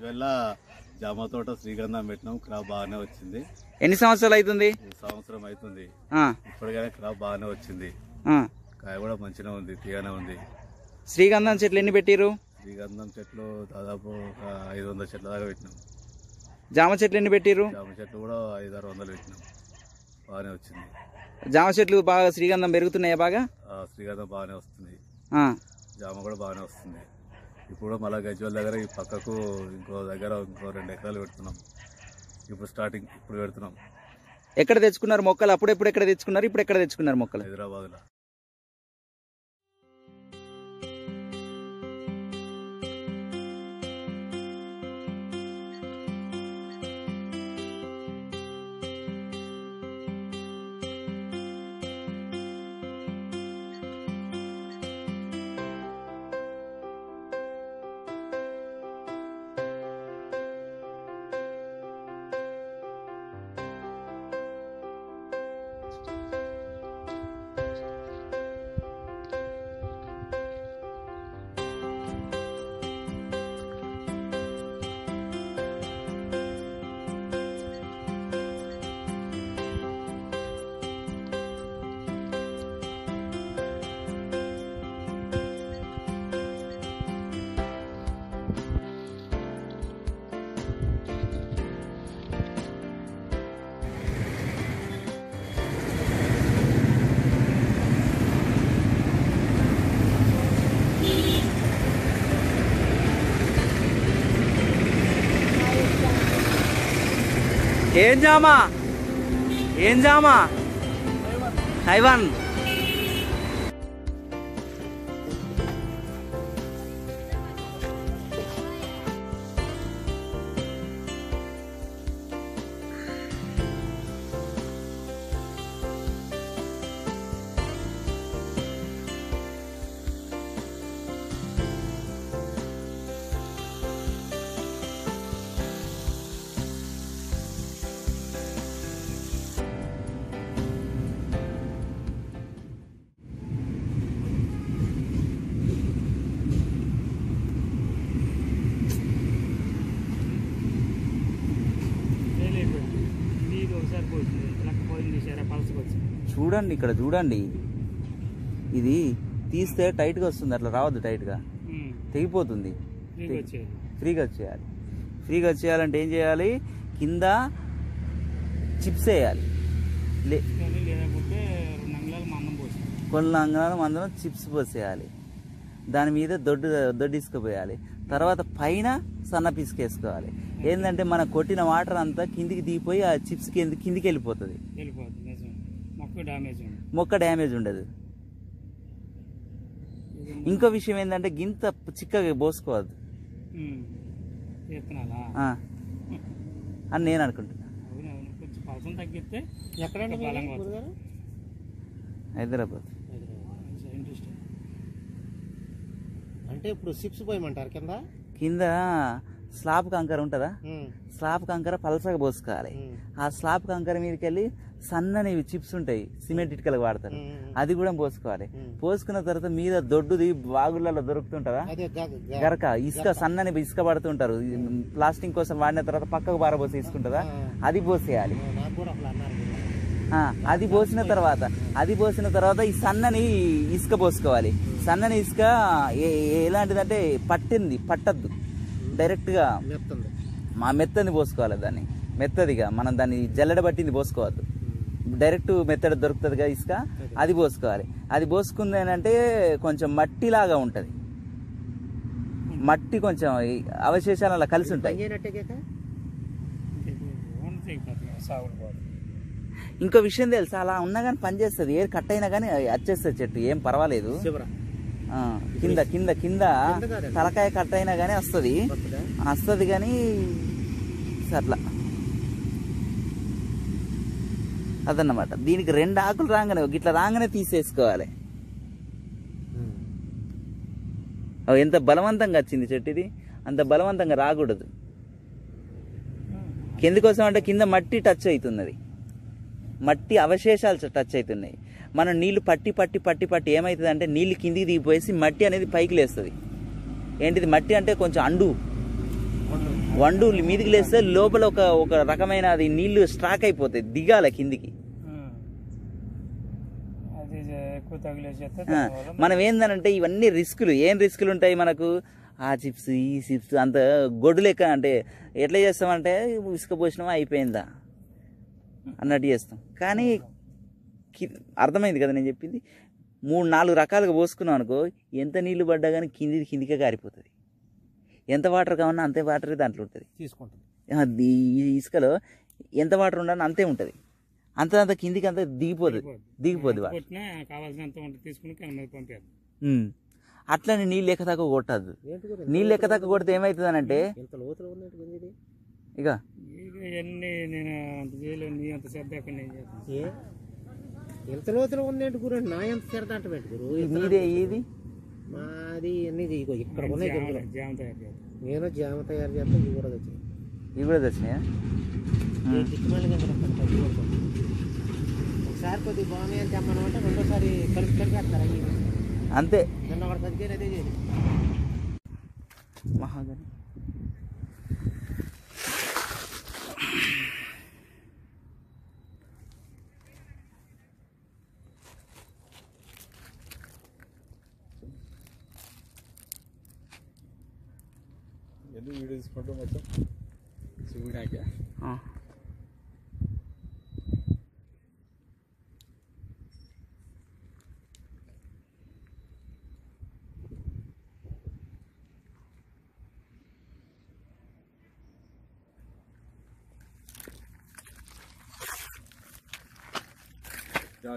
గజ్వెల్ల జామ తోట శ్రీగంధం పెట్టినాం. క్రాప్ బాగానే వచ్చింది. ఎన్ని సంవత్సరాలు అవుతుంది? సంవత్సరం అవుతుంది. ఇప్పటికైనా క్రాప్ బాగానే వచ్చింది. కాయ కూడా మంచిగా ఉంది, తీగానే ఉంది. శ్రీగంధం చెట్లు ఎన్ని పెట్టిరు? శ్రీగంధం చెట్లు దాదాపు 500 చెట్ల దాకా పెట్టినాం. జామ చెట్లు ఎన్ని పెట్టిరు? జామ చెట్లు కూడా 500-600 పెట్టినాం. బాగానే వచ్చింది. జామ చెట్లు బాగా శ్రీగంధం పెరుగుతున్నాయా? బాగా శ్రీగంధం బాగానే వస్తుంది. జామ కూడా బాగానే వస్తుంది. ఇప్పుడు మళ్ళీ గజ్వెల్ దగ్గర ఈ పక్కకు ఇంకో 2 ఎకరాలు పెడుతున్నాం. ఇప్పుడు స్టార్టింగ్ ఇప్పుడు పెడుతున్నాం. ఎక్కడ తెచ్చుకున్నారు మొక్కలు? అప్పుడెప్పుడు ఎక్కడ తెచ్చుకున్నారు? ఇప్పుడు ఎక్కడ తెచ్చుకున్నారు మొక్కలు? హైదరాబాద్లో. ఏం జామా? ఏం జామా? హైవన్. చూడండి, ఇక్కడ చూడండి. ఇది తీస్తే టైట్గా వస్తుంది, అట్లా రావద్దు. టైట్గా తెగిపోతుంది. ఫ్రీగా వచ్చేయాలి. ఫ్రీగా వచ్చేయాలంటే ఏం చేయాలి? కింద చిప్స్ వేయాలి. కొన్ని అంగళాలు మందరం చిప్స్ పోసేయాలి. దాని మీద దొడ్డు ఇసుకపోయాలి. తర్వాత పైన సన్న పిసుక వేసుకోవాలి. ఏంటంటే మనం కొట్టిన వాటర్ అంతా కిందికి దిగిపోయి ఆ చిప్స్ కిందికి వెళ్ళిపోతుంది. మొక్క డ్యామేజ్ ఉండదు. ఇంకో విషయం ఏంటంటే గింత చిక్కగా పోసుకోవద్దు అని నేను అనుకుంటున్నా. హైదరాబాద్. అంటే ఇప్పుడు సిప్స్ పోయమంటారు. కింద స్లాబ్ కంకర ఉంటుందా? స్లాబ్ కంకర పలసగా పోసుకోవాలి. ఆ స్లాబ్ కంకర మీదకి వెళ్ళి సన్నని చిప్స్ ఉంటాయి, సిమెంట్ ఇటుకలకు వాడతారు, అది కూడా పోసుకోవాలి. పోసుకున్న తర్వాత మీద దొడ్డుది వాగులలో దొరుకుతుంటదా గరక, ఇసుక సన్నని ఇసుక పడుతుంటారు. ప్లాస్టింగ్ కోసం వాడిన తర్వాత పక్కకు పారబోసి తీసుకుంటుందా, అది పోసేయాలి. అది పోసిన తర్వాత ఈ సన్నని ఇసుక పోసుకోవాలి. సన్నని ఇసుక ఎలాంటిదంటే పట్టద్దు, డైరెక్ట్గా మెత్తది పోసుకోవాలి. దాన్ని మెత్తదిగా మనం దాన్ని జల్లెడ పట్టింది పోసుకోవద్దు. డైరెక్ట్ మెత్తడి దొరుకుతుందిగా ఇసుక, అది పోసుకోవాలి. అది పోసుకుంది అంటే కొంచెం మట్టిలాగా ఉంటుంది. మట్టి కొంచెం అవశేషాలు అలా కలిసి ఉంటాయి. ఇంకో విషయం తెలుసా, అలా ఉన్నా కానీ పనిచేస్తుంది. ఏర్ కట్ అయినా కానీ వచ్చేస్తుంది చెట్టు, ఏం పర్వాలేదు. కింద కింద కింద తలకాయ కట్ అయినా కానీ వస్తుంది కానీ అట్లా అదన్నమాట. దీనికి 2 ఆకులు రాగానే ఇట్లా రాగానే తీసేసుకోవాలి. ఎంత బలవంతంగా వచ్చింది చెట్టు, ఇది అంత బలవంతంగా రాకూడదు. కిందకోసం అంటే కింద మట్టి టచ్ అవుతున్నది, మట్టి అవశేషాలు టచ్ అవుతున్నాయి. మనం నీళ్లు పట్టి పట్టి పట్టి పట్టి ఏమవుతుంది అంటే నీళ్ళు కిందికి దిగిపోయేసి మట్టి అనేది పైకి లేస్తుంది. ఏంటిది మట్టి అంటే కొంచెం వండు మీదికి లేస్తే లోపల ఒక ఒక రకమైన అది నీళ్లు స్ట్రాక్ అయిపోతాయి, దిగాల కిందికి. మనం ఏందనంటే ఇవన్నీ రిస్కులు. ఏం రిస్కులు ఉంటాయి మనకు? ఆ చిప్స్ ఈ చిప్స్ అంత గొడ్డు లెక్క. అంటే ఎట్లా చేస్తామంటే ఇసుక పోసినామా అయిపోయిందా అన్నట్టు చేస్తాం. కానీ అర్థమైంది కదా నేను చెప్పింది. 3-4 రకాలుగా పోసుకున్నాం అనుకో, ఎంత నీళ్లు పడ్డా కానీ కిందికే కారిపోతుంది. ఎంత వాటర్ కావాలన్నా అంతే వాటర్ దాంట్లో ఉంటుంది, తీసుకుంటుంది. ఈ ఇసుకలో ఎంత వాటర్ ఉండాలని అంతే ఉంటుంది. అంత కిందికి అంతా దిగిపోద్ది వాటర్. అట్లని నీళ్ళు ఎక్క తక్కువ కొట్టద్దు. నీళ్ళు ఎక్క తక్కువ కొడితే ఏమవుతుంది అని అంటే ఇక ఎంత లోతులో ఉందేంటి గురు? నా ఎంత తిరదాట పెట్టుకురు మీదే ఇది మాది అన్ని ఇక్కడ ఉన్నాయి. నేను జామ తయారు చేస్తాను. ఇవి కూడా తెచ్చాయి. ఇవి కూడా తెచ్చినాయా? ఒకసారి కొద్దిగా బాగున్నాయి అని తెమ్మను అంటే రెండోసారి కలిపి వేస్తారు. అంతే. నిన్న ఒకటి 10 కేజీలు అదే చేసి మహాగని వీడియో తీసుకుంటూ మొత్తం చూడాక जा